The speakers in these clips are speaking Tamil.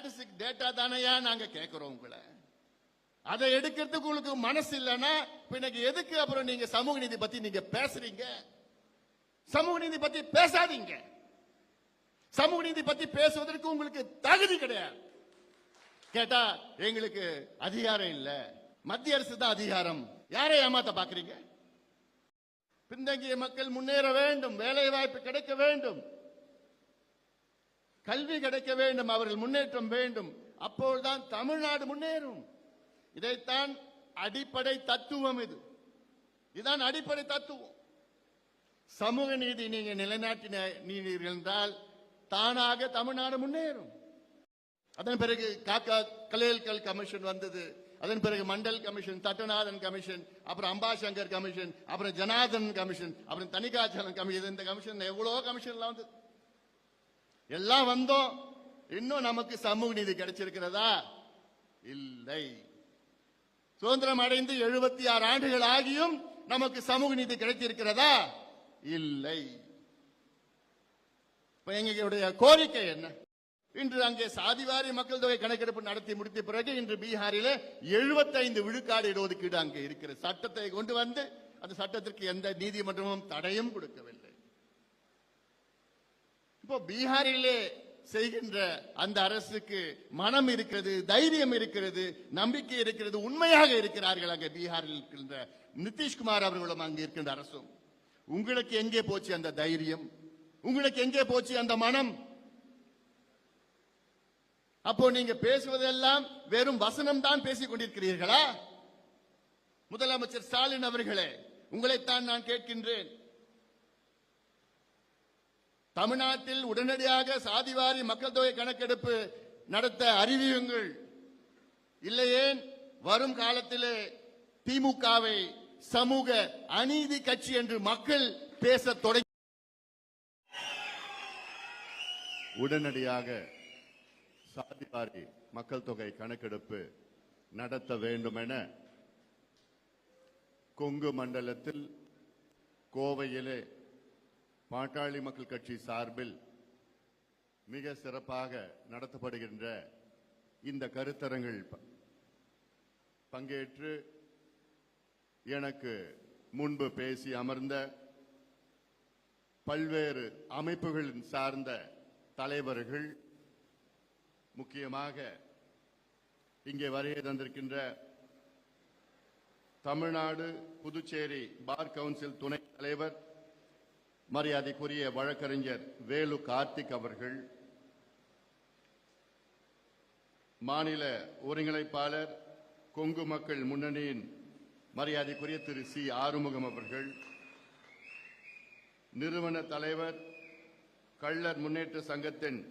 ஸ்டாட்டிஸ்டிக் டேட்டா தானையா நாங்க கேட்கிறோம் உங்களை. அதை எடுக்கிறதுக்கு உங்களுக்கு மனசு இல்லைன்னா இன்னைக்கு எதுக்கு அப்புறம் நீங்க சமூக நீதி பத்தி நீங்க பேசுறீங்க? சமூக நீதி பத்தி பேசாதீங்க. சமூக நீதி பத்தி பேசுவதற்கு உங்களுக்கு தகுதி கிடையாது. கேட்டா எங்களுக்கு அதிகாரம் இல்ல, மத்திய அரசு தான் அதிகாரம். யாரை ஏமாத்த பாக்குறீங்க? பின்தங்கிய மக்கள் முன்னேற வேண்டும், வேலை வாய்ப்பு கிடைக்க வேண்டும், கல்வி கிடைக்க வேண்டும், அவர்கள் முன்னேற்றம் வேண்டும். அப்போதுதான் தமிழ்நாடு முன்னேறும். இதைத்தான் அடிப்படை தத்துவம். இதுதான் அடிப்படை தத்துவம். சமூக நீதி நீங்க நிலைநாட்டினீர்கள் என்றால் தானாக தமிழ்நாடு முன்னேறும். அதன் பிறகு காக்கா கலேல்கல் கமிஷன் வந்தது. அதன் பிறகு மண்டல் கமிஷன், தட்டநாதன் கமிஷன், அப்புறம் அம்பாசங்கர் கமிஷன், அப்புறம் ஜனார்தன் கமிஷன், அப்புறம் தணிகாச்சலம் கமிஷன். இந்த கமிஷன் எவ்வளவு கமிஷன்லாம் வந்து எல்லாம் வந்தோம். இன்னும் நமக்கு சமூக நீதி கிடைச்சிருக்கிறதா? இல்லை. சுதந்திரம் அடைந்து 76 ஆண்டுகள் ஆகியும் நமக்கு சமூக நீதி கிடைத்திருக்கிறதா? இல்லை. எங்களுடைய கோரிக்கை என்ன? இன்று அங்கே சாதிவாரி மக்கள் தொகை கணக்கெடுப்பு நடத்தி முடித்த பிறகு இன்று பீகாரில் 75 விழுக்காடு இடஒதுக்கீடு அங்கே இருக்கிற சட்டத்தை கொண்டு வந்து அந்த சட்டத்திற்கு எந்த நீதிமன்றமும் தடையும் கொடுக்கவில்லை. இப்போ பீகாரிலே செய்கின்ற அந்த அரசுக்கு மனம் இருக்கிறது, தைரியம் இருக்கிறது, நம்பிக்கை இருக்கிறது, உண்மையாக இருக்கிறார்கள். அங்கே பீகாரில் இருக்கின்ற நிதிஷ்குமார் அவர்களும் அங்கே இருக்கின்ற அரசும். உங்களுக்கு எங்கே போச்சு அந்த தைரியம்? உங்களுக்கு எங்கே போச்சு அந்த மனம்? அப்போ நீங்க பேசுவதெல்லாம் வெறும் வசனம் தான் பேசிக் கொண்டிருக்கிறீர்களா? முதலமைச்சர் ஸ்டாலின் அவர்களே, உங்களைத்தான் நான் கேட்கின்றேன். தமிழ்நாட்டில் உடனடியாக சாதிவாரி மக்கள் தொகை கணக்கெடுப்பு நடத்த அறிவியுங்கள். இல்லையேன் வரும் காலத்திலே திமுகவை சமூக அநீதி கட்சி என்று மக்கள் பேச தொடங்கி உடனடியாக சாதிவாரி மக்கள் தொகை கணக்கெடுப்பு நடத்த வேண்டும் என கொங்கு மண்டலத்தில் கோவையிலே பாட்டாளி மக்கள் கட்சி சார்பில் மிக சிறப்பாக நடத்தப்படுகின்ற இந்த கருத்தரங்கில் பங்கேற்று எனக்கு முன்பு பேசி அமர்ந்த பல்வேறு அமைப்புகளின் சார்ந்த தலைவர்கள், முக்கியமாக இங்கே வருகை தந்திருக்கின்ற தமிழ்நாடு புதுச்சேரி பார் கவுன்சில் துணைத் தலைவர் மரியாதைக்குரிய வழக்கறிஞர் வேலு கார்த்திக் அவர்கள், மாநில ஒருங்கிணைப்பாளர் கொங்கு மக்கள் முன்னணியின் மரியாதைக்குரிய திரு சி ஆறுமுகம் அவர்கள், நிறுவன தலைவர் கள்ளர் முன்னேற்ற சங்கத்தின்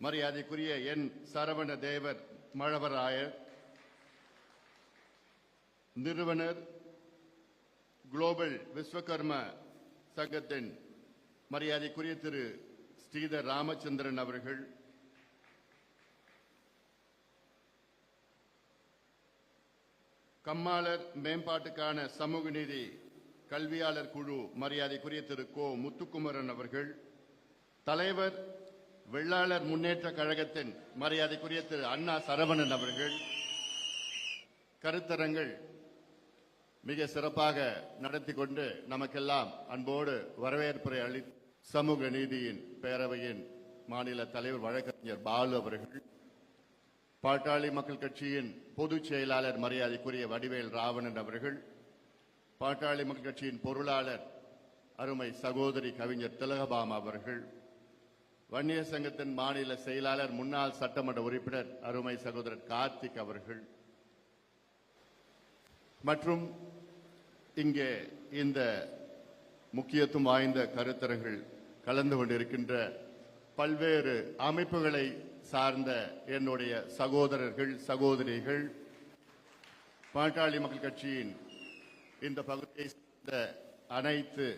மரியாதைக்குரிய என் சரவண தேவர் மழவராயர், நிறுவனர் குளோபல் விஸ்வகர்ம சங்கத்தின் மரியாதைக்குரிய திரு ஸ்ரீதர் ராமச்சந்திரன் அவர்கள், கம்மாளர் மேம்பாட்டுக்கான சமூக நீதி கல்வியாளர் குழு மரியாதைக்குரிய திரு கோ முத்துக்குமரன் அவர்கள், தலைவர் வெள்ளாளர் முன்னேற்ற கழகத்தின் மரியாதைக்குரிய திரு அண்ணா சரவணன் அவர்கள், கருத்தரங்கள் மிக சிறப்பாக நடத்தி கொண்டு நமக்கெல்லாம் அன்போடு வரவேற்புரை அளி சமூக நீதியின் பேரவையின் மாநில தலைவர் வழக்கறிஞர் பாலு அவர்கள், பாட்டாளி மக்கள் கட்சியின் பொதுச் செயலாளர் மரியாதைக்குரிய வடிவேல் ராவணன் அவர்கள், பாட்டாளி மக்கள் கட்சியின் பொருளாளர் அருமை சகோதரி கவிஞர் திலகபாமா அவர்கள், வன்னியர் சங்கத்தின் மாநில செயலாளர் முன்னாள் சட்டமன்ற உறுப்பினர் அருமை சகோதரர் கார்த்திக் அவர்கள் மற்றும் இங்கே இந்த முக்கியத்துவம் வாய்ந்த கருத்தரங்கள் கலந்து கொண்டிருக்கின்ற பல்வேறு அமைப்புகளை சார்ந்த என்னுடைய சகோதரர்கள் சகோதரிகள், பாட்டாளி மக்கள் கட்சியின் இந்த பகுதியை சேர்ந்த அனைத்து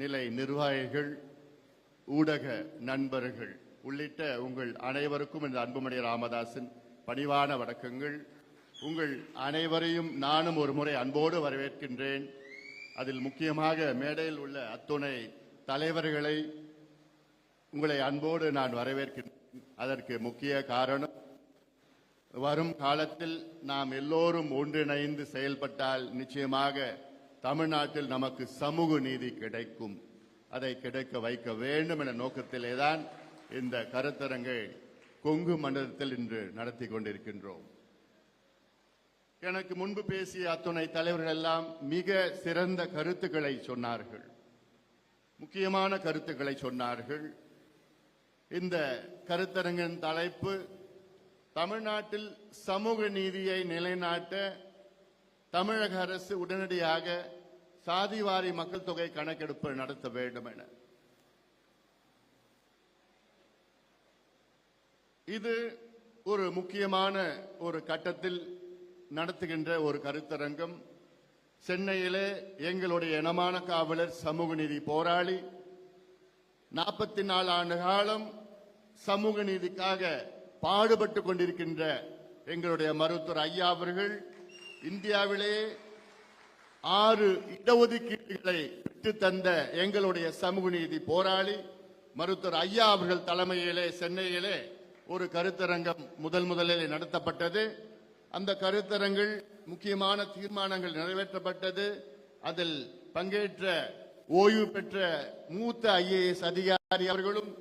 நிலை நிர்வாகிகள், ஊடக நண்பர்கள் உள்ளிட்ட உங்கள் அனைவருக்கும் இந்த அன்புமணி ராமதாசின் பணிவான வணக்கங்கள். உங்கள் அனைவரையும் நானும் ஒரு முறை அன்போடு வரவேற்கின்றேன். அதில் முக்கியமாக மேடையில் உள்ள அத்துணை தலைவர்களை உங்களை அன்போடு நான் வரவேற்கின்றேன். அதற்கு முக்கிய காரணம் வரும் காலத்தில் நாம் எல்லோரும் ஒன்றிணைந்து செயல்பட்டால் நிச்சயமாக தமிழ்நாட்டில் நமக்கு சமூக நீதி கிடைக்கும். அதை கிடைக்க வைக்க வேண்டும் என்ற நோக்கத்திலேதான் இந்த கருத்தரங்கை கொங்கு மண்டலத்தில் இன்று நடத்தி கொண்டிருக்கின்றோம். எனக்கு முன்பு பேசிய அத்துணை தலைவர்கள் எல்லாம் மிக சிறந்த கருத்துக்களை சொன்னார்கள், முக்கியமான கருத்துக்களை சொன்னார்கள். இந்த கருத்தரங்கின் தலைப்பு தமிழ்நாட்டில் சமூக நீதியை நிலைநாட்ட தமிழக அரசு உடனடியாக சாதிவாரி மக்கள் தொகை கணக்கெடுப்பு நடத்த வேண்டும் என. இது ஒரு முக்கியமான ஒரு கட்டத்தில் நடத்துகின்ற ஒரு கருத்தரங்கம். சென்னையிலே எங்களுடைய இனமான காவலர், சமூக நீதி போராளி, 44 ஆண்டு காலம் சமூக நீதிக்காக பாடுபட்டு கொண்டிருக்கின்ற எங்களுடைய மருத்துவர் ஐயா அவர்கள் இந்தியாவிலே 6 இடஒதுக்கீடுகளை விட்டு தந்த எங்களுடைய சமூக நீதி போராளி மருத்துவர் ஐயா அவர்கள் தலைமையிலே சென்னையிலே ஒரு கருத்தரங்கம் முதலில் நடத்தப்பட்டது. அந்த கருத்தரங்கில் முக்கியமான தீர்மானங்கள் நிறைவேற்றப்பட்டது. அதில் பங்கேற்ற ஓய்வு பெற்ற மூத்த IAS அதிகாரி அவர்களும்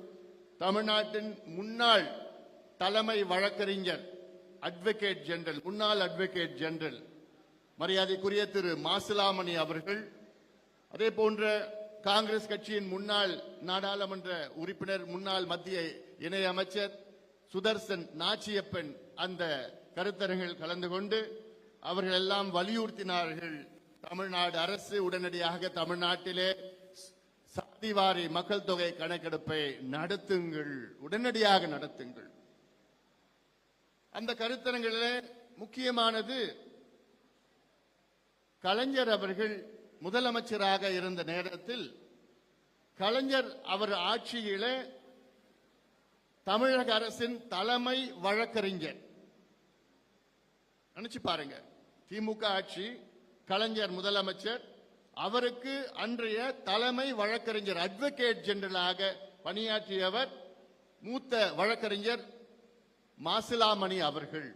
தமிழ்நாட்டின் முன்னாள் தலைமை வழக்கறிஞர் அட்வொகேட் ஜெனரல், முன்னாள் அட்வொகேட் ஜெனரல் மரியாதைக்குரிய திரு மாசிலாமணி அவர்கள், அதே போன்ற காங்கிரஸ் கட்சியின் முன்னாள் நாடாளுமன்ற உறுப்பினர், முன்னாள் மத்திய இணை அமைச்சர் சுதர்சன் நாச்சியப்பன் அந்த கருத்தரங்கில் கலந்து கொண்டு அவர்கள் எல்லாம் வலியுறுத்தினார்கள், தமிழ்நாடு அரசு உடனடியாக தமிழ்நாட்டிலே சாதிவாரி மக்கள் தொகை கணக்கெடுப்பை நடத்துங்கள், உடனடியாக நடத்துங்கள். அந்த கருத்தரங்கிலே முக்கியமானது, கலைஞர் அவர்கள் முதலமைச்சராக இருந்த நேரத்தில் கலைஞர் அவர் ஆட்சியிலே தமிழக அரசின் தலைமை வழக்கறிஞர், நினைச்சு பாருங்க, திமுக ஆட்சி, கலைஞர் முதலமைச்சர், அவருக்கு அன்றைய தலைமை வழக்கறிஞர் அட்வொகேட் ஜெனரலாக பணியாற்றியவர் மூத்த வழக்கறிஞர் மாசிலாமணி அவர்கள்.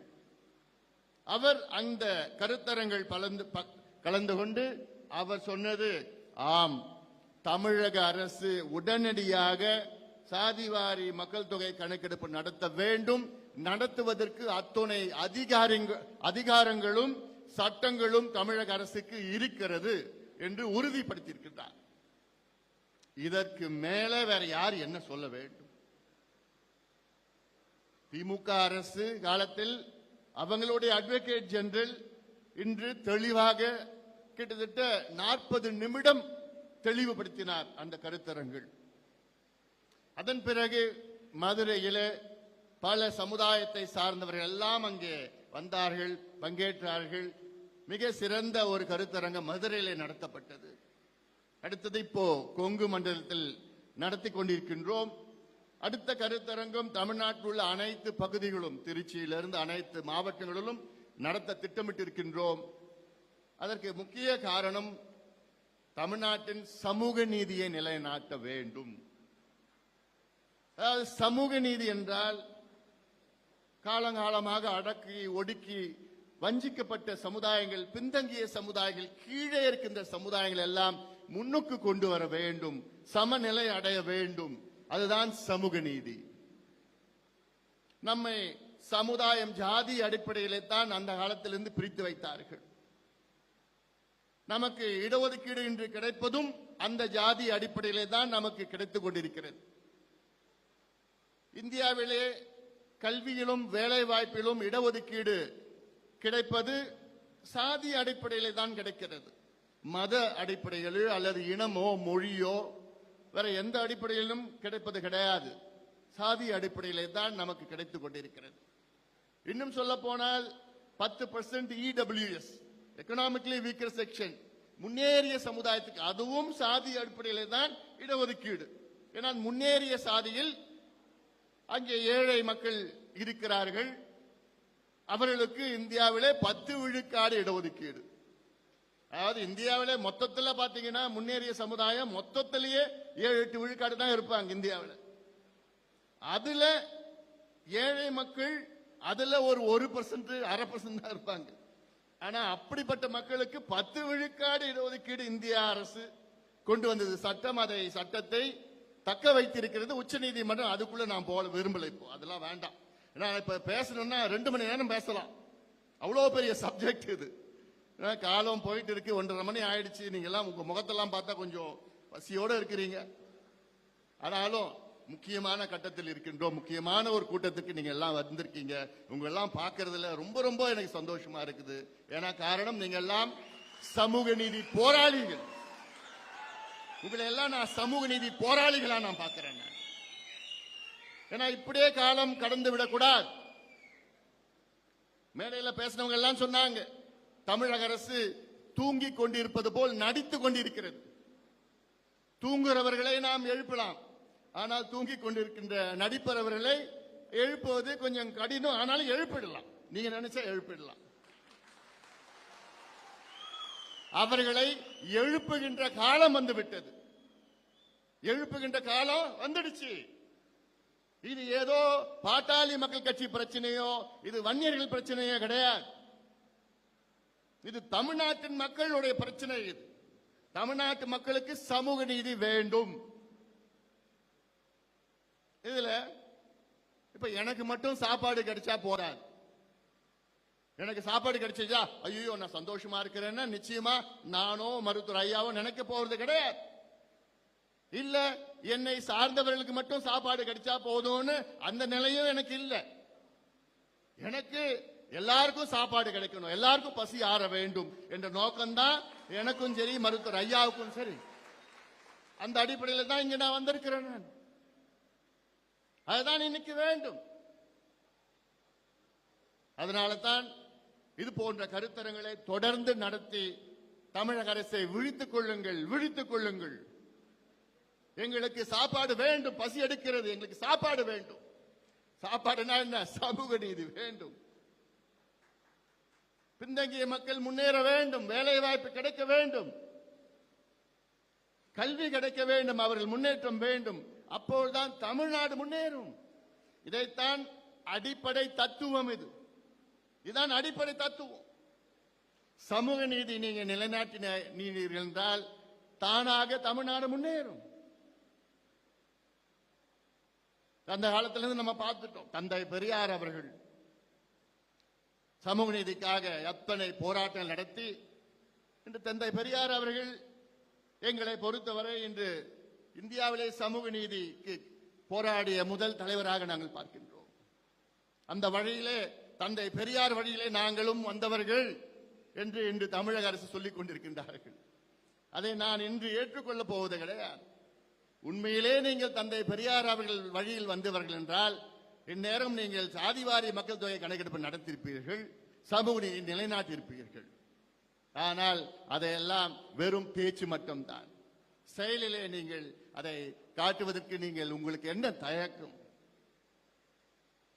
அவர் அந்த கருத்தரங்கள் கலந்து கொண்டு அவர் சொன்னது, ஆம், தமிழக அரசு உடனடியாக சாதிவாரி மக்கள் தொகை கணக்கெடுப்பு நடத்த வேண்டும், நடத்துவதற்கு அத்துணை அதிகாரங்களும் சட்டங்களும் தமிழக அரசுக்கு இருக்கிறது என்று உறுதிப்படுத்தியிருக்கிறார். இதற்கு மேல வேற யார் என்ன சொல்ல வேண்டும்? திமுக அரசு காலத்தில் அவங்களுடைய அட்வொகேட் ஜெனரல் இன்று தெளிவாக கிட்டத்தட்ட 40 நிமிடம் தெளிவுபடுத்தினார் அந்த கருத்தரங்கள். அதன் பிறகு மதுரையிலே பல சமுதாயத்தை சார்ந்தவர்கள் எல்லாம் அங்கே வந்தார்கள், பங்கேற்றார்கள். மிக சிறந்த ஒரு கருத்தரங்கம் மதுரையிலே நடத்தப்பட்டது. அடுத்தது இப்போ கொங்கு மண்டலத்தில் நடத்தி கொண்டிருக்கின்றோம். அடுத்த கருத்தரங்கம் தமிழ்நாட்டில் உள்ள அனைத்து பகுதிகளும், திருச்சியிலிருந்து அனைத்து மாவட்டங்களிலும் நடத்த திட்டமிட்டிருக்கின்றோம். அதற்கு முக்கிய காரணம், தமிழ்நாட்டின் சமூக நீதியை நிலைநாட்ட வேண்டும். அதாவது சமூக நீதி என்றால் காலங்காலமாக அடக்கி ஒடுக்கி வஞ்சிக்கப்பட்ட சமுதாயங்கள், பின்தங்கிய சமுதாயங்கள், கீழே இருக்கின்ற சமுதாயங்கள் எல்லாம் முன்னுக்கு கொண்டு வர வேண்டும், சமநிலை அடைய வேண்டும். அதுதான் சமூக நீதி. நம்மை சமுதாயம் ஜாதி அடிப்படையிலே தான் அந்த காலத்திலிருந்து பிரித்து வைத்தார்கள். நமக்கு இடஒதுக்கீடு இன்று கிடைப்பதும் அந்த ஜாதி அடிப்படையிலே தான் நமக்கு கிடைத்துக் கொண்டிருக்கிறது. இந்தியாவிலே கல்வியிலும் வேலை வாய்ப்பிலும் இடஒதுக்கீடு கிடைப்பது சாதி அடிப்படையிலே தான் கிடைக்கிறது. மத அடிப்படையில் அல்லது இனமோ மொழியோ வேற எந்த அடிப்படையிலும் கிடைப்பது கிடையாது. சாதி அடிப்படையிலே தான் நமக்கு கிடைத்துக் கொண்டிருக்கிறது. இன்னும் சொல்ல போனால் 10% EWS, எக்கனாமிக்கலி வீக்கர் செக்ஷன், முன்னேறிய சமுதாயத்துக்கு அதுவும் சாதி அடிப்படையிலே தான் இடஒதுக்கீடு. ஏன்னா முன்னேறிய சாதியில் அங்கே ஏழை மக்கள் இருக்கிறார்கள். அவர்களுக்கு இந்தியாவிலே 10 விழுக்காடு இடஒதுக்கீடு. அதாவது இந்தியாவிலே மொத்தத்தில் பாத்தீங்கன்னா முன்னேறிய சமுதாயம் மொத்தத்திலேயே 7-8 விழுக்காடு தான் இருப்பாங்க இந்தியாவில். அதுல ஏழை மக்கள் அதுல ஒரு 1%, 1/2% தான் இருப்பாங்க. ஆனா அப்படிப்பட்ட மக்களுக்கு 10 விழுக்காடு இடஒதுக்கீடு இந்திய அரசு கொண்டு வந்தது சட்டம். அதை சட்டத்தை தக்க வைத்திருக்கிறது உச்சநீதிமன்றம். அதுக்குள்ள நான் போல விரும்பல. இப்போ அதெல்லாம் வேண்டாம். ஏன்னா இப்ப பேசணும்னா 2 மணி நேரம் பேசலாம். அவ்வளவு பெரிய சப்ஜெக்ட் இது. காலம் போயிட்டு இருக்கு. 1:30 மணி ஆயிடுச்சு. நீங்க எல்லாம் உங்க முகத்தெல்லாம் பார்த்தா கொஞ்சம் பசியோட இருக்கிறீங்க. ஆனாலும் முக்கியமான கட்டத்தில் இருக்கின்றோம். முக்கியமான ஒரு கூட்டத்துக்கு நீங்க எல்லாம் வந்திருக்கீங்க. உங்க எல்லாம் பார்க்கறதுல ரொம்ப ரொம்ப எனக்கு சந்தோஷமா இருக்குது. ஏன்னா காரணம், நீங்க எல்லாம் சமூக நீதி போராளிகள். உங்களை எல்லாம் நான் சமூக நீதி போராளிகளா நான் பார்க்கிறேன். ஏன்னா இப்படியே காலம் கடந்து விடக்கூடாது. மேடையில் பேசினவங்க எல்லாம் சொன்னாங்க, தமிழக அரசு தூங்கிக் கொண்டிருப்பது போல் நடித்துக் கொண்டிருக்கிறது. தூங்குறவர்களை நாம் எழுப்பலாம், ஆனால் தூங்கிக் கொண்டிருக்கின்ற நடிப்பவர்களை எழுப்புவது கொஞ்சம் கடினம். ஆனாலும் எழுப்பிடலாம். நீங்க நினைச்சா எழுப்பிடலாம். அவர்களை எழுப்புகின்ற காலம் வந்து விட்டது. எழுப்புகின்ற காலம் வந்துடுச்சு. இது ஏதோ பாட்டாளி மக்கள் கட்சி பிரச்சனையோ, இது வன்னியர்கள் பிரச்சனையோ கிடையாது. இது தமிழ்நாட்டின் மக்களுடைய பிரச்சனை. இது தமிழ்நாட்டு மக்களுக்கு சமூக நீதி வேண்டும். இதுல இப்ப எனக்கு மட்டும் சாப்பாடு கிடைச்சா போறாது. எனக்கு சாப்பாடு கிடைச்சா ஐயோ நான் சந்தோஷமா இருக்கிறேன்னா நிச்சயமா நானோ மருத்துவர் ஐயாவோ நினைக்க போறது கிடையாது. இல்ல என்னை சார்ந்தவர்களுக்கு மட்டும் சாப்பாடு கிடைச்சா போதும்னு அந்த நிலையும் எனக்கு இல்ல. எனக்கு எல்லாருக்கும் சாப்பாடு கிடைக்கணும், எல்லாருக்கும் பசி ஆற வேண்டும் என்ற நோக்கம்தான் எனக்கும் சரி மருத்துவர் ஐயாவுக்கும் சரி. அந்த அடிப்படையில் தான் இங்க நான் வந்திருக்கிறேன். அதுதான் இன்னைக்கு வேண்டும். அதனால தான் இது போன்ற கருத்தரங்களை தொடர்ந்து நடத்தி தமிழக அரசை விழித்துக் கொள்ளுங்கள், விழித்துக் கொள்ளுங்கள். எங்களுக்கு சாப்பாடு வேண்டும், பசி எடுக்கிறது, எங்களுக்கு சாப்பாடு வேண்டும். சாப்பாடுனா என்ன? சமூக நீதி வேண்டும். பின்தங்கிய மக்கள் முன்னேற வேண்டும், வேலை வாய்ப்பு கிடைக்க வேண்டும், கல்வி கிடைக்க வேண்டும், அவர்கள் முன்னேற்றம் வேண்டும். அப்போதுதான் தமிழ்நாடு முன்னேறும். இதைத்தான் அடிப்படை தத்துவம். இதுதான் அடிப்படை தத்துவம். சமூக நீதி நீங்க நிலைநாட்டினீர்கள் என்றால் தானாக தமிழ்நாடு முன்னேறும். அந்த காலத்திலிருந்து நம்ம பார்த்துட்டோம். தந்தை பெரியார் அவர்கள் சமூக நீதிக்காக எத்தனை போராட்டம் நடத்தி, இன்று தந்தை பெரியார் அவர்கள் எங்களை பொறுத்தவரை இன்று இந்தியாவிலே சமூக நீதிக்கு போராடிய முதல் தலைவராக நாங்கள் பார்க்கின்றோம். அந்த வழியிலே, தந்தை பெரியார் வழியிலே நாங்களும் வந்தவர்கள் என்று இன்று தமிழக அரசு சொல்லிக் கொண்டிருக்கின்றார்கள். அதை நான் இன்று ஏற்றுக்கொள்ளப் போவது கிடையாது. உண்மையிலே நீங்கள் தந்தை பெரியார் அவர்கள் வழியில் வந்தவர்கள் என்றால் இந்நேரம் நீங்கள் சாதிவாரி மக்கள் தொகை கணக்கெடுப்பு நடத்தியிருப்பீர்கள், சமூக நீதி நிலைநாட்டியிருப்பீர்கள். ஆனால் அதையெல்லாம் வெறும் பேச்சு மட்டும்தான். செயலிலே நீங்கள் அதை காட்டுவதற்கு உங்களுக்கு என்ன தயக்கம்?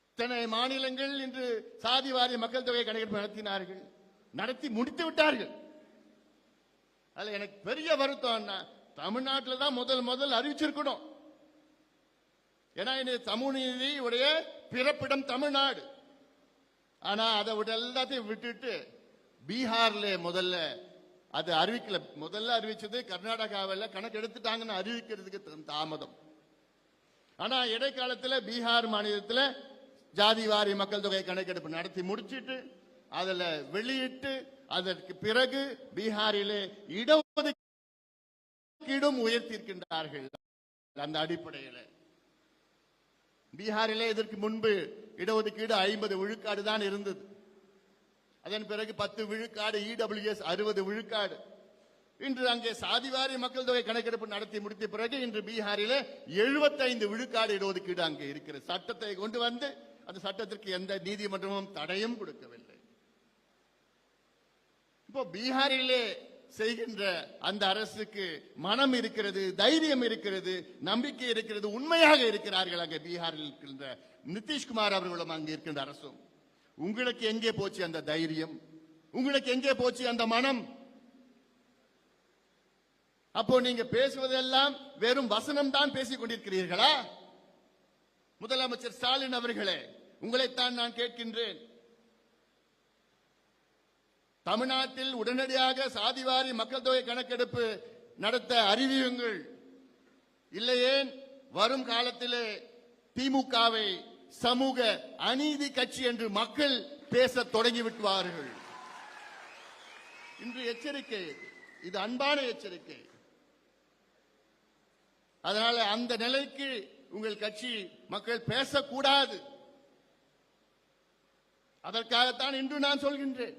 இத்தனை மாநிலங்கள் இன்று சாதிவாரி மக்கள் தொகை கணக்கெடுப்பு நடத்தினார்கள், நடத்தி முடித்து விட்டார்கள். அதுல எனக்கு பெரிய வருத்தம், தமிழ்நாட்டில் தான் முதல் அறிவிச்சிருக்கணும். ஏன்னா இந்த சமூக நீதி உடைய பிறப்பிடம் தமிழ்நாடு. ஆனா அதை எல்லாத்தையும் விட்டுட்டு பீகார்ல முதல்ல அது அறிவிக்கல. முதல்ல அறிவிச்சது கர்நாடகாவில் கணக்கு எடுத்துட்டாங்கன்னு அறிவிக்கிறதுக்கு தாமதம். ஆனா இடைக்காலத்தில் பீகார் மாநிலத்தில் ஜாதிவாரி மக்கள் தொகை கணக்கெடுப்பு நடத்தி முடிச்சிட்டு அதுல வெளியிட்டு அதற்கு பிறகு பீகாரிலே இடஒதுக்கீடும் உயர்த்தியிருக்கின்றார்கள். அந்த அடிப்படையில் பீகாரிலே இதற்கு முன்பு இடஒதுக்கீடு 50 விழுக்காடு தான் இருந்தது. அதன் பிறகு 10 விழுக்காடு, இடபிள்யூஎஸ் 60 விழுக்காடு. இன்று அங்கே சாதிவாரி மக்கள் தொகை கணக்கெடுப்பு நடத்தி முடித்த பிறகு இன்று பீகாரிலே 75 விழுக்காடு இடஒதுக்கீடு அங்கே இருக்கிற சட்டத்தை கொண்டு வந்து அந்த சட்டத்திற்கு எந்த நீதிமன்றமும் தடையும் கொடுக்கவில்லை. இப்போ பீகாரிலே செய்கின்ற அந்த அரசுக்கு மனம் இருக்கிறது, தைரியம் இருக்கிறது, நம்பிக்கை இருக்கிறது, உண்மையாக இருக்கிறார்கள். அங்கே பீகாரில் இருக்கின்ற நிதிஷ்குமார் அவர்களும் அங்கே இருக்கின்ற அரசும். உங்களுக்கு எங்கே போச்சு அந்த தைரியம்? உங்களுக்கு எங்கே போச்சு அந்த மனம்? அப்போ நீங்க பேசுவதெல்லாம் வெறும் வசனம் தான் பேசிக் கொண்டிருக்கிறீர்களா? முதலமைச்சர் ஸ்டாலின் அவர்களே, உங்களைத்தான் நான் கேட்கின்றேன். தமிழ்நாட்டில் உடனடியாக சாதிவாரி மக்கள் தொகை கணக்கெடுப்பு நடத்த அறிவியுங்கள். இல்லையேன் வரும் காலத்திலே திமுகவை சமூக அநீதி கட்சி என்று மக்கள் பேச தொடங்கிவிட்டுவார்கள். இன்று எச்சரிக்கை, இது அன்பான எச்சரிக்கை. அதனால அந்த நிலைக்கு உங்கள் கட்சி மக்கள் பேசக்கூடாது. அதற்காகத்தான் இன்று நான் சொல்கின்றேன்.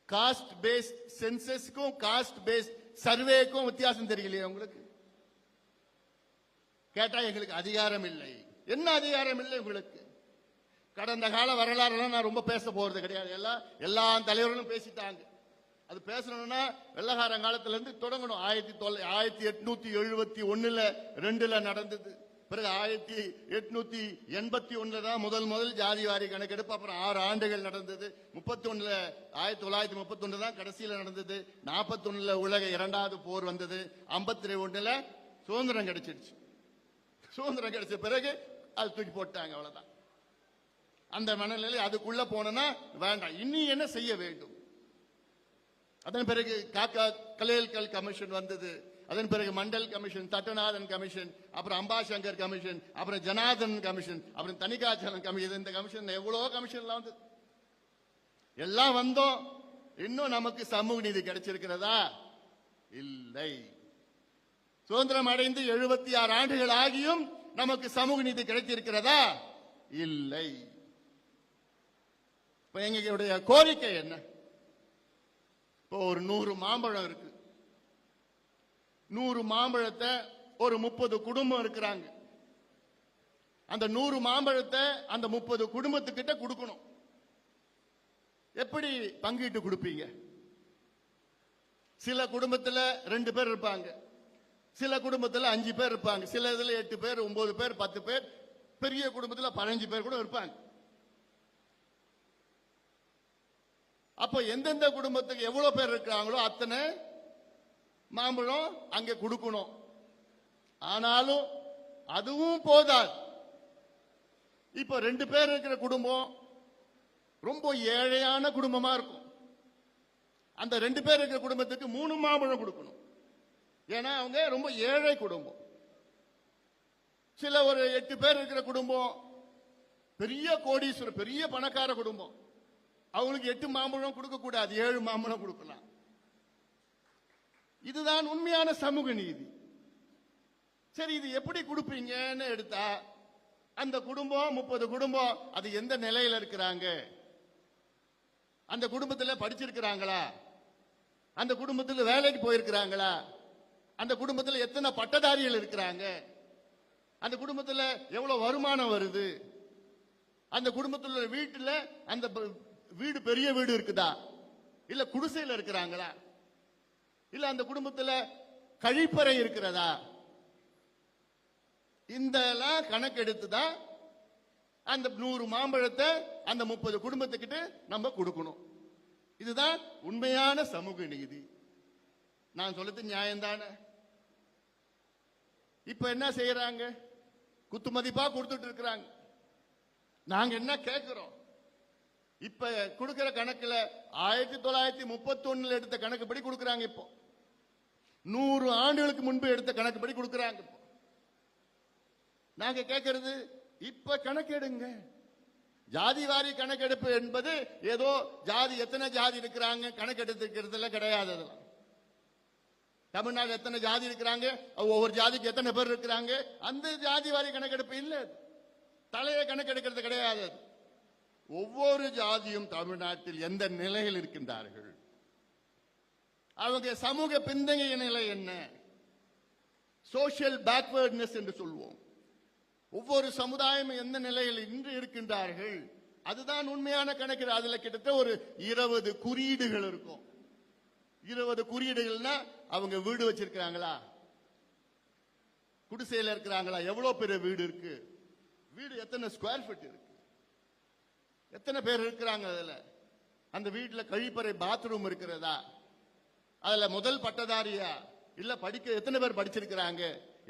காஸ்ட் பேஸ்ட் சென்சஸ்க்கும் காஸ்ட் பேஸ்ட் சர்வேக்கும் வித்தியாசம் தெரியலையே உங்களுக்கு? கேட்டா எங்களுக்கு அதிகாரம் இல்லை. என்ன அதிகாரம் இல்லை உங்களுக்கு? கடந்த கால வரலாறு நான் ரொம்ப பேச போறது கிடையாது. எல்லா தலைவர்களும் பேசிட்டாங்க. அது பேசணும்னா வெள்ளக்காரன் காலத்துல இருந்து தொடங்கணும். 1871 2 நடந்தது. பிறகு 1881 தான் முதல் ஜாதிவாரி கணக்கெடுப்பு. அப்புறம் 6 ஆண்டுகள் நடந்தது. 1931 தான் கடைசியில நடந்தது. 41 உலக 2வது போர் வந்தது. 51 சுதந்திரம் கிடைச்சிருச்சு. சுதந்திரம் கிடைச்ச பிறகு அது தூக்கி போட்டாங்க. அவ்வளவுதான். அந்த மனநிலை அதுக்குள்ள போனா வேண்டாம். இனி என்ன செய்ய வேண்டும்? அதன் பிறகு காக்கா கலேல்கல் கமிஷன் வந்தது. அதன் பிறகு மண்டல் கமிஷன், தட்டநாதன் கமிஷன், அப்புறம் அம்பாசங்கர் கமிஷன், அப்புறம் ஜனார்தன் கமிஷன், அப்புறம் தணிகாச்சலம் கமிஷன். இந்த கமிஷன் எவ்வளவு கமிஷன்லாம் வந்து எல்லாம் வந்தோம். இன்னும் நமக்கு சமூக நீதி கிடைச்சிருக்கிறதா? இல்லை. சுதந்திரம் அடைந்து 76 ஆண்டுகள் ஆகியும் நமக்கு சமூக நீதி கிடைத்திருக்கிறதா? இல்லை. இப்ப எங்களுடைய கோரிக்கை என்ன? இப்போ ஒரு 100 மாம்பழம் இருக்கு. 100 மாம்பழத்தை ஒரு 30 குடும்பம் இருக்கிறாங்க. அந்த 100 மாம்பழத்தை அந்த 30 குடும்பத்துக்கிட்ட கொடுக்கணும். எப்படி பங்கிட்டு கொடுப்பீங்க? சில குடும்பத்துல 2 பேர் இருப்பாங்க, சில குடும்பத்துல 5 பேர் இருப்பாங்க, சில இதுல 8 பேர், 9 பேர், 10 பேர், பெரிய குடும்பத்துல 15 பேர் கூட இருப்பாங்க. அப்போ எந்தெந்த குடும்பத்துக்கு எவ்வளவு பேர் இருக்காங்களோ அத்தனை மாம்பழம் அங்க கொடுக்கணும். ஆனாலும் அதுவும் போதாது. இப்ப 2 பேர் இருக்கிற குடும்பம் ரொம்ப ஏழையான குடும்பமா இருக்கும். அந்த 2 பேர் இருக்கிற குடும்பத்துக்கு 3 மாம்பழம் கொடுக்கணும். ஏன்னா அவங்க ரொம்ப ஏழை குடும்பம். சில ஒரு 8 பேர் இருக்கிற குடும்பம் பெரிய கோடீஸ்வரர், பெரிய பணக்கார குடும்பம். அவங்களுக்கு 8 மாம்பழம் கொடுக்க கூடாது, 7 மாம்பழம் கொடுக்கலாம். இதுதான் உண்மையான சமூக நீதி. சரி, இது எப்படி கொடுப்பீங்கன்னு எடுத்தா அந்த குடும்பம் 30 குடும்பம் அது எந்த நிலையில இருக்கிறாங்க? அந்த குடும்பத்தில் படிச்சிருக்கிறாங்களா? அந்த குடும்பத்தில் வேலைக்கு போயிருக்கிறாங்களா? அந்த குடும்பத்தில் எத்தனை பட்டதாரிகள் இருக்கிறாங்க? அந்த குடும்பத்தில் எவ்வளவு வருமானம் வருது? அந்த குடும்பத்தில் வீட்டில் அந்த வீடு பெரிய வீடு இருக்குதா, இல்ல குடிசையில் இருக்கிறாங்களா, இல்ல அந்த குடும்பத்தில் கழிப்பறை இருக்கிறதா? இந்த கணக்கெடுத்து தான் அந்த 100 மாம்பழத்தை அந்த 30 குடும்பத்துக்கிட்ட நம்ம கொடுக்கணும். இதுதான் உண்மையான சமூக நீதி. நான் சொல்றது நியாயம்தானே? இப்ப என்ன செய்யறாங்க? குத்து மதிப்பா கொடுத்துட்டு இருக்கிறாங்க. நாங்க என்ன கேட்கிறோம்? இப்ப கொடுக்கிற கணக்குல 1931 எடுத்த கணக்குப்படி கொடுக்கறாங்க. இப்போ 100 ஆண்டுகளுக்கு முன்பு எடுத்த கணக்குப்படி கொடுக்கறாங்க. நாங்க கேட்கிறது இப்ப கணக்கெடுங்க. ஜாதி வாரி கணக்கெடுப்பு என்பது ஏதோ ஜாதி எத்தனை ஜாதி இருக்கிறாங்க கணக்கெடுத்துக்கிறதுல கிடையாது. அதெல்லாம் தமிழ்நாடு எத்தனை ஜாதி இருக்கிறாங்க, ஒவ்வொரு ஜாதிக்கு எத்தனை பேர் இருக்கிறாங்க, அந்த ஜாதி வாரி கணக்கெடுப்பு இல்ல. தலையை கணக்கெடுக்கிறது கிடையாது. ஒவ்வொரு ஜாதியும் தமிழ்நாட்டில் எந்த நிலையில் இருக்கின்றார்கள், அவங்க சமூக பின்தங்கிய நிலை என்ன, சோசியல் பேக்வர்ட்னஸ் என்று சொல்வோம். ஒவ்வொரு சமுதாயம் எந்த நிலையில் இன்று இருக்கின்றார்கள், அதுதான் உண்மையான கணக்கு. அதுல கிட்டத்தட்ட ஒரு 20 குறியீடுகள் இருக்கும். 20 குறியீடுகள்னா அவங்க வீடு வச்சிருக்கிறாங்களா, குடிசையில் இருக்கிறாங்களா, எவ்வளவு பெரிய வீடு இருக்கு, வீடு எத்தனை ஸ்கொயர் ஃபீட் இருக்கு, எத்தனை பேர் இருக்கிறாங்க, அதுல அந்த வீட்டுல கழிப்பறை பாத்ரூம் இருக்கிறதா, அதுல முதல் பட்டதாரியா இல்ல படிக்க எத்தனை பேர் படிச்சிருக்கிறாங்க,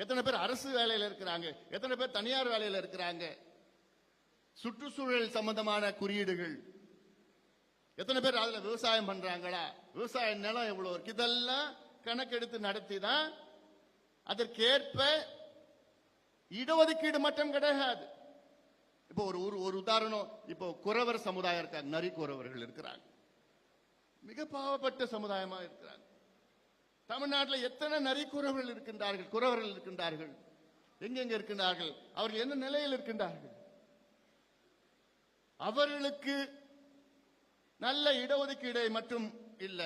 எத்தனை பேர் அரசு வேலையில இருக்கிறாங்க, எத்தனை பேர் தனியார் வேலையில இருக்கிறாங்க, சுற்றுச்சூழல் சம்பந்தமான குறியீடுகள், எத்தனை பேர் அதுல விவசாயம் பண்றாங்களா, விவசாய நிலம் எவ்வளவு இருக்கு, இதெல்லாம் கணக்கெடுத்து நடத்தி தான் அதற்கேற்ப இடஒதுக்கீடு மட்டும் கிடையாது. இப்போ ஒரு உதாரணம், இப்போ குறவர் சமுதாயம் இருக்காங்க, நரி குறவர்கள் இருக்கிறாங்க, மிக பாவப்பட்ட சமுதாயமா இருக்கிறாங்க. தமிழ்நாட்டில் எத்தனை நரி குறவர்கள் இருக்கின்றார்கள், எங்கெங்க இருக்கின்றார்கள், அவர்கள் என்ன நிலையில் இருக்கின்றார்கள்? அவர்களுக்கு நல்ல இடஒதுக்கீடை மட்டும் இல்ல,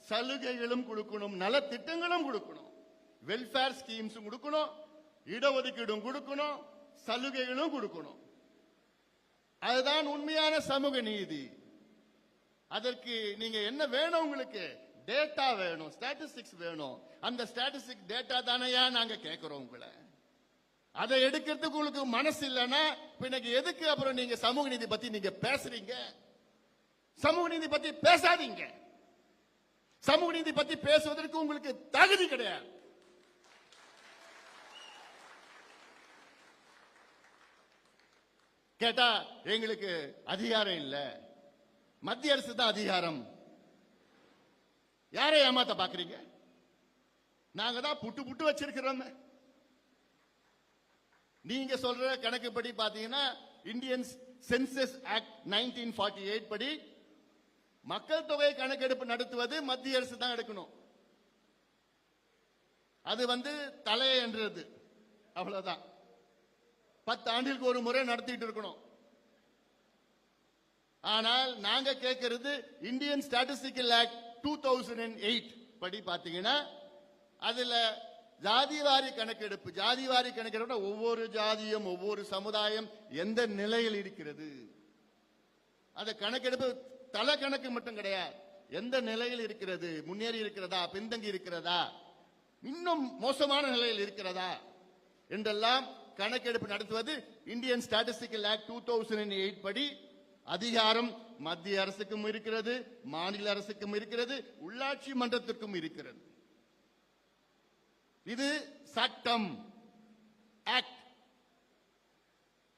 சலுகைகளும் கொடுக்கணும், நலத்திட்டங்களும் கொடுக்கணும், வெல்ஃபேர் ஸ்கீம்ஸும் கொடுக்கணும், இடஒதுக்கீடும் கொடுக்கணும், சலுகைகளும் கொடுக்கணும். அதுதான் உண்மையான சமூக நீதி. அதற்கு நீங்க என்ன வேணும்? உங்களுக்கு டேட்டா வேணும், ஸ்டாட்டிஸ்டிக்ஸ் வேணும். அந்த ஸ்டாட்டிஸ்டிக் டேட்டா தானையா நாங்க கேட்கிறோம் உங்களை. அதை எடுக்கிறதுக்கு உங்களுக்கு மனசு இல்லைன்னா பின்னைக்கு எதுக்கு அப்புறம் நீங்க சமூக நீதி பத்தி நீங்க பேசுறீங்க? சமூக நீதி பத்தி பேசாதீங்க. சமூக நீதி பத்தி பேசுவதற்கு உங்களுக்கு தகுதி கிடையாது. கேட்டா எங்களுக்கு அதிகாரம் இல்ல, மத்திய அரசு தான் அதிகாரம். யாரை ஏமாத்த பாக்குறீங்க? நாங்க தான் புட்டு புட்டு வச்சிருக்கிறோம். நீங்க சொல்ற கணக்குப்படி பாத்தீங்கன்னா இந்தியன் சென்சஸ் ஆக்ட் 1948 படி மக்கள் தொகை கணக்கெடுப்பு நடத்துவது மத்திய அரசு தான் எடுக்கணும். அது தலையன்றது, அவ்வளவுதான். 10 ஆண்டுகளுக்கு ஒரு முறை நடத்திட்டு இருக்கணும். ஆனால் நாங்க கேட்கிறது இந்தியன் ஸ்டாட்டிஸ்டிக்கல் ஆக்ட் 2008 படி பாத்தீங்கன்னா அதுல ஜாதிவாரி கணக்கெடுப்பு, ஒவ்வொரு ஜாதியும் ஒவ்வொரு சமுதாயம் எந்த நிலையில் இருக்கிறது, அந்த கணக்கெடுப்பு தலை கணக்கு மட்டும் கிடையாது, எந்த நிலையில் இருக்கிறது, முன்னேறி இருக்கிறதா, பின்தங்கி இருக்கிறதா, இன்னும் மோசமான நிலையில் இருக்கிறதா என்றெல்லாம் கணக்கெடுப்பு நடத்துவது இந்தியன் ஸ்டாட்டிஸ்டிக்கல் ஆக்ட் 2008 படி அதிகாரம் மத்திய அரசுக்கும் இருக்கிறது, மாநில அரசுக்கும் இருக்கிறது, உள்ளாட்சி மன்றத்திற்கும் இருக்கிறது. இது சட்டம், ஆக்ட்.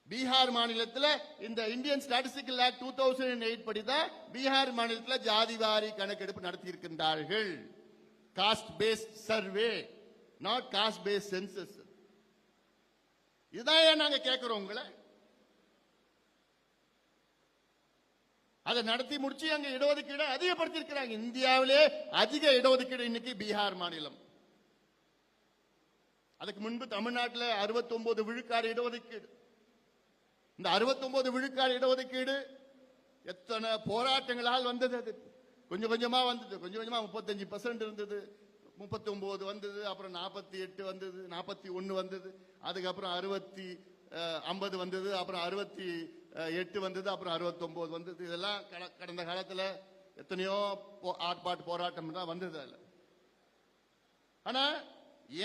பீகார் மாநிலத்தில் இந்த இந்தியன் ஸ்டாட்டிஸ்டிக்கல் ஆக்ட் 2008 படிதான் பீகார் மாநிலத்தில் ஜாதிவாரி கணக்கெடுப்பு நடத்தி இருக்கின்றார்கள். Caste based survey, not caste based census. இதான் நாங்க கேட்கிறோம் உங்களை. அதை நடத்தி முடிச்சு அங்க இடஒதுக்கீடு அதிகப்படுத்தி இருக்கிறாங்க. இந்தியாவிலே அதிக இடஒதுக்கீடு இன்னைக்கு பீகார் மாநிலம். அதுக்கு முன்பு தமிழ்நாட்டில் 69 விழுக்காடு இடஒதுக்கீடு. இந்த 69 விழுக்காடு இடஒதுக்கீடு எத்தனை போராட்டங்களால் வந்தது. அது கொஞ்சம் கொஞ்சமா வந்தது, கொஞ்சம் கொஞ்சமா 35% இருந்தது, 39 வந்தது, அப்புறம் 48 வந்தது, 41 வந்தது, அதுக்கப்புறம் 50 வந்தது, அப்புறம் 68 வந்தது, அப்புறம் 69 வந்தது. இதெல்லாம் கடந்த காலத்தில் எத்தனையோ ஆர்ப்பாட்ட போராட்டம் தான் வந்தது. ஆனா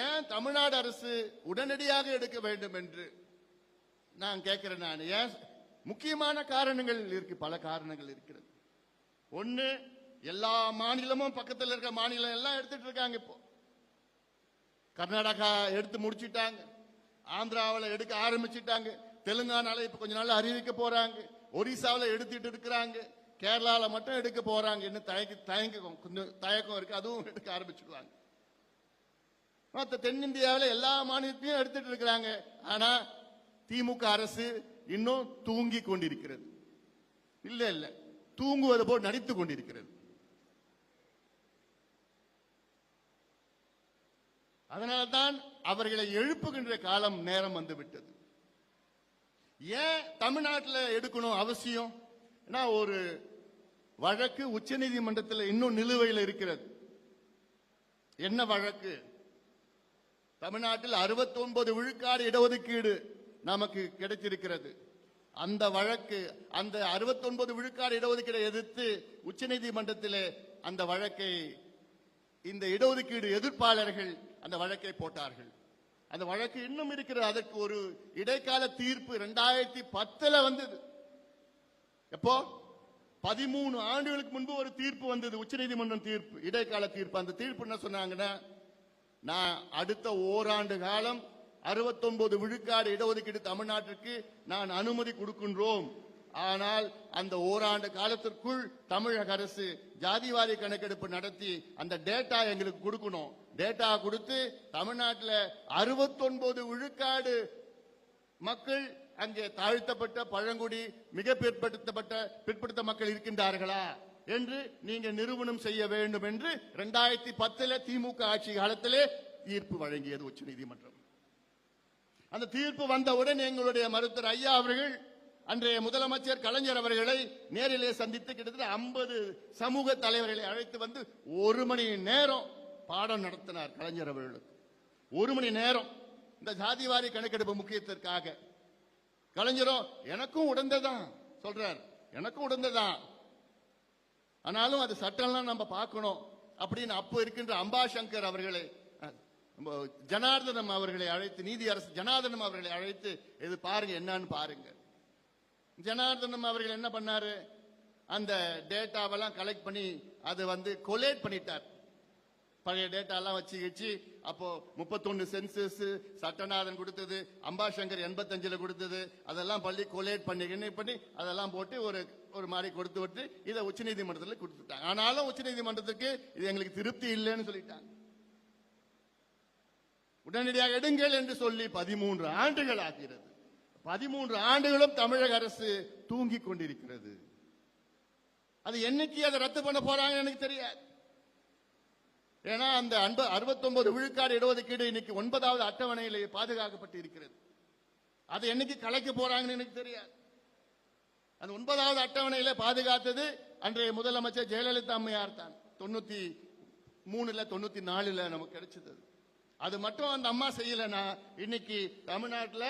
ஏன் தமிழ்நாடு அரசு உடனடியாக எடுக்க வேண்டும் என்று நான் கேட்கிறேன். நான் ஏன், முக்கியமான காரணங்கள் இருக்கு, பல காரணங்கள் இருக்கிறது. ஒண்ணு, எல்லா மாநிலமும் பக்கத்தில் இருக்க மாநிலம் எல்லாம் எடுத்துட்டு இருக்காங்க. இப்போ கர்நாடகா எடுத்து முடிச்சிட்டாங்க, ஆந்திராவில் எடுக்க ஆரம்பிச்சிட்டாங்க, தெலுங்கானால இப்ப கொஞ்ச நாள் அறிவிக்க போறாங்க, ஒரிசாவில் எடுத்துட்டு இருக்கிறாங்க, கேரளால மட்டும் எடுக்க போறாங்க. இன்னும் தயக்கம் இருக்கு, அதுவும் எடுக்க ஆரம்பிச்சுடுவாங்க. மற்ற தென்னிந்தியாவில் எல்லா மாநிலத்தையும் எடுத்துட்டு இருக்கிறாங்க. ஆனா திமுக அரசு இன்னும் தூங்கி கொண்டிருக்கிறது. இல்ல தூங்குவது போல் நடித்துக் கொண்டிருக்கிறது. அதனால்தான் அவர்களை எழுப்புகின்ற காலம் நேரம் வந்துவிட்டது. ஏன் தமிழ்நாட்டில் எடுக்கணும் அவசியம்? ஒரு வழக்கு உச்ச நீதிமன்றத்தில் இன்னும் நிலுவையில் இருக்கிறது. என்ன வழக்கு? தமிழ்நாட்டில் 69 விழுக்காடு இடஒதுக்கீடு நமக்கு கிடைத்திருக்கிறது. அந்த வழக்கு, அந்த 69 விழுக்காடு இடஒதுக்கீடை எதிர்த்து உச்சநீதிமன்றத்தில் அந்த வழக்கை, இந்த இடஒதுக்கீடு எதிர்ப்பாளர்கள் அந்த வழக்கை போட்டார்கள். அந்த வழக்கு இன்னும் இருக்கிறது. அதற்கு ஒரு இடைக்கால தீர்ப்பு 2010 வந்தது. எப்போ? 13 ஆண்டுகளுக்கு முன்பு ஒரு தீர்ப்பு வந்தது, உச்சநீதிமன்றம் தீர்ப்பு, இடைக்கால தீர்ப்பு. அந்த தீர்ப்பு என்ன சொன்னாங்கன்னா, நான் அடுத்த ஓராண்டு காலம் 69 விழுக்காடு இடஒதுக்கீடு தமிழ்நாட்டிற்கு நான் அனுமதி கொடுக்கின்றோம். ஆனால் அந்த ஓராண்டு காலத்திற்குள் தமிழக அரசு ஜாதிவாரி கணக்கெடுப்பு நடத்தி அந்த டேட்டா எங்களுக்கு கொடுக்கணும். டேட்டா கொடுத்து தமிழ்நாட்டில் 69 விழுக்காடு மக்கள் அங்கே தாழ்த்தப்பட்ட பழங்குடி மிக பிற்படுத்த மக்கள் இருக்கின்றார்களா என்று நீங்க நிரூபணம் செய்ய வேண்டும் என்று 2010 திமுக ஆட்சி காலத்திலே தீர்ப்பு வழங்கியது உச்சநீதிமன்றம். அந்த தீர்ப்பு வந்தவுடன் எங்களுடைய மருத்துவர் ஐயா அவர்கள் அன்றைய முதலமைச்சர் கலைஞர் அவர்களை நேரிலே சந்தித்து கிட்டத்தட்ட 50 சமூக தலைவர்களை அழைத்து வந்து 1 மணி நேரம் பாடம் நடத்தினார். கலைஞர் அவர்களுக்கு 1 மணி நேரம் இந்த ஜாதிவாரி கணக்கெடுப்பு முக்கியத்திற்காக. கலைஞரும் எனக்கும் உடந்ததான் சொல்றார், எனக்கும் உடந்ததான், ஆனாலும் அது சட்டம்லாம் நம்ம பார்க்கணும் அப்படின்னு அப்போ இருக்கின்ற அம்பாசங்கர் அவர்களை ஜனார்தனம் அவர்களை அழைத்து, நீதி அரசு ஜனார்தனம் அவர்களை அழைத்து இது பாருங்க என்னன்னு பாருங்க. ஜனார்தனம் அவர்கள் என்ன பண்ணாரு, அந்த டேட்டாவெல்லாம் கலெக்ட் பண்ணி அதை வந்து கொலேட் பண்ணிட்டார். பழைய டேட்டா எல்லாம் வச்சு அப்போ 31 சென்சஸ் சட்டநாதன் கொடுத்தது, அம்பாசங்கர் 85 கொடுத்தது, அதெல்லாம் பள்ளி கொலேட் பண்ணி அதெல்லாம் போட்டு ஒரு மாதிரி கொடுத்து விட்டு இதை உச்சநீதிமன்றத்தில் கொடுத்துட்டாங்க. ஆனாலும் உச்சநீதிமன்றத்துக்கு இது எங்களுக்கு திருப்தி இல்லைன்னு சொல்லிட்டாங்க. உடனடியாக எடுங்கள் என்று சொல்லி 13 ஆண்டுகள் ஆகிறது. 13 ஆண்டுகளும் தமிழக அரசு தூங்கிக் கொண்டிருக்கிறது. அது என்னைக்கு அதை ரத்து பண்ண போறாங்க எனக்கு தெரியாது. ஏன்னா அந்த 69 விழுக்காடு இடஒதுக்கீடு இன்னைக்கு 9வது அட்டவணையிலே பாதுகாக்கப்பட்டு இருக்கிறது. அதை என்னைக்கு கலைக்க போறாங்கன்னு எனக்கு தெரியாது. அந்த 9வது அட்டவணையில பாதுகாத்தது அன்றைய முதலமைச்சர் ஜெயலலிதா அம்மையார் தான். 93 94 நமக்கு கிடைச்சது. அது மட்டும் அந்த அம்மா செய்யலன்னா இன்னைக்கு தமிழ்நாட்டில்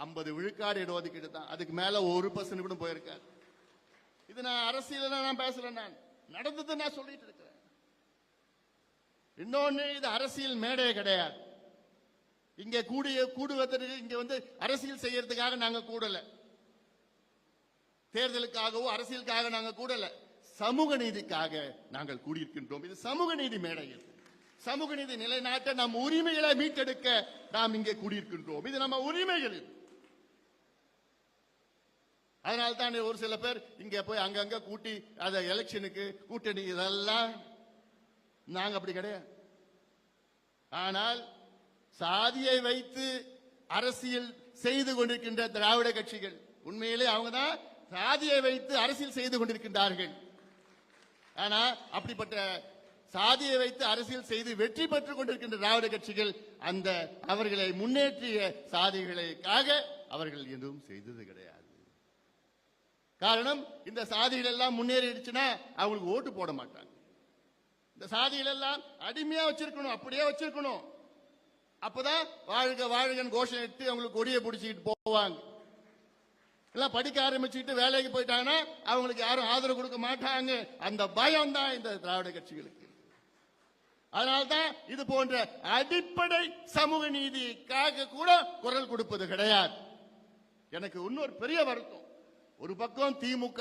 50 விழுக்காடு இடஒதுக்கீடு தான். அதுக்கு மேல 1% கூட போயிருக்காரு. இது நான் அரசியல் நான் பேசல, நான் நடந்தது நான் சொல்லிட்டு இருக்கிறேன். இன்னொன்னு, இது அரசியல் மேடையே கிடையாது. இங்க கூடுவதற்கு இங்க வந்து அரசியல் செய்யறதுக்காக நாங்க கூடல, தேர்தலுக்காகவோ அரசியலுக்காக நாங்க கூடல, சமூக நீதிக்காக நாங்கள் கூடியிருக்கின்றோம். இது சமூக நீதி மேடை. சமூக நீதி நிலைநாட்ட நம் உரிமைகளை மீட்டெடுக்க நாம் இங்கே கூடியிருக்கின்றோம். இது நம்ம உரிமைகள். அதனால தான் ஒரு சில பேர் இங்க போய் அங்கங்க கூட்டி அத எலெக்ஷனுக்கு கூட்டணி இதெல்லாம் நாங்க அப்படி கிடையாது. ஆனால் சாதியை வைத்து அரசியல் செய்து கொண்டிருக்கின்ற திராவிட கட்சிகள் உண்மையிலே அவங்க தான் சாதியை வைத்து அரசியல் செய்து கொண்டிருக்கின்றார்கள். ஆனா அப்படிப்பட்ட சாதியை வைத்து அரசியல் செய்து வெற்றி பெற்றுக் கொண்டிருக்கின்ற திராவிட கட்சிகள் அந்த அவர்களை முன்னேற்றிய சாதிகளுக்காக அவர்கள் எதுவும் செய்தது கிடையாது. காரணம், இந்த சாதிகள் எல்லாம் முன்னேறிடுச்சுன்னா அவங்களுக்கு ஓட்டு போட மாட்டாங்க. இந்த சாதிகள் எல்லாம் அடிமையா வச்சிருக்கணும், அப்படியே வச்சிருக்கணும். அப்பதான் வாழ்க வாழ்கன் கோஷம் இட்டு அவங்களுக்கு கொடியை பிடிச்சிட்டு போவாங்க. எல்லாம் படிக்க ஆரம்பிச்சுட்டு வேலைக்கு போயிட்டாங்கன்னா அவங்களுக்கு யாரும் ஆதரவு கொடுக்க மாட்டாங்க. அந்த பயம் தான் இந்த திராவிட கட்சிகளுக்கு. அதனால்தான் இது போன்ற அடிப்படை சமூக நீதிக்காக கூட குரல் கொடுப்பது கிடையாது. எனக்கு இன்னொரு பெரிய வருத்தம், ஒரு பக்கம் திமுக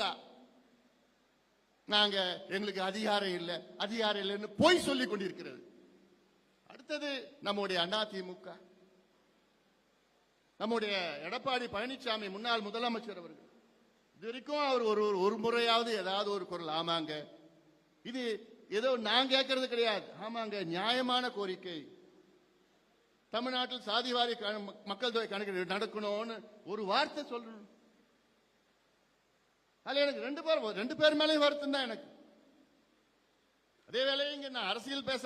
நாங்க எங்களுக்கு அதிகாரம் இல்லைன்னு பொய் சொல்லிக் கொண்டிருக்கிறது. அடுத்தது நம்முடைய அதிமுக, நம்முடைய எடப்பாடி பழனிசாமி முன்னாள் முதலமைச்சர் அவர்கள் இது வரைக்கும் அவர் ஒரு முறையாவது ஏதாவது ஒரு குரல் ஆமாங்க, இது ஏதோ நான் கேட்கறது கிடையாது, ஆமாங்க நியாயமான கோரிக்கை, தமிழ்நாட்டில் சாதிவாரி மக்கள் தொகை கணக்கு நடக்கணும்னு ஒரு வார்த்தை சொல்லணும். அதுல எனக்கு ரெண்டு பேர் மேலேயும் வருத்தம் தான் எனக்கு. அதே வேளையை இங்க நான் அரசியல் பேச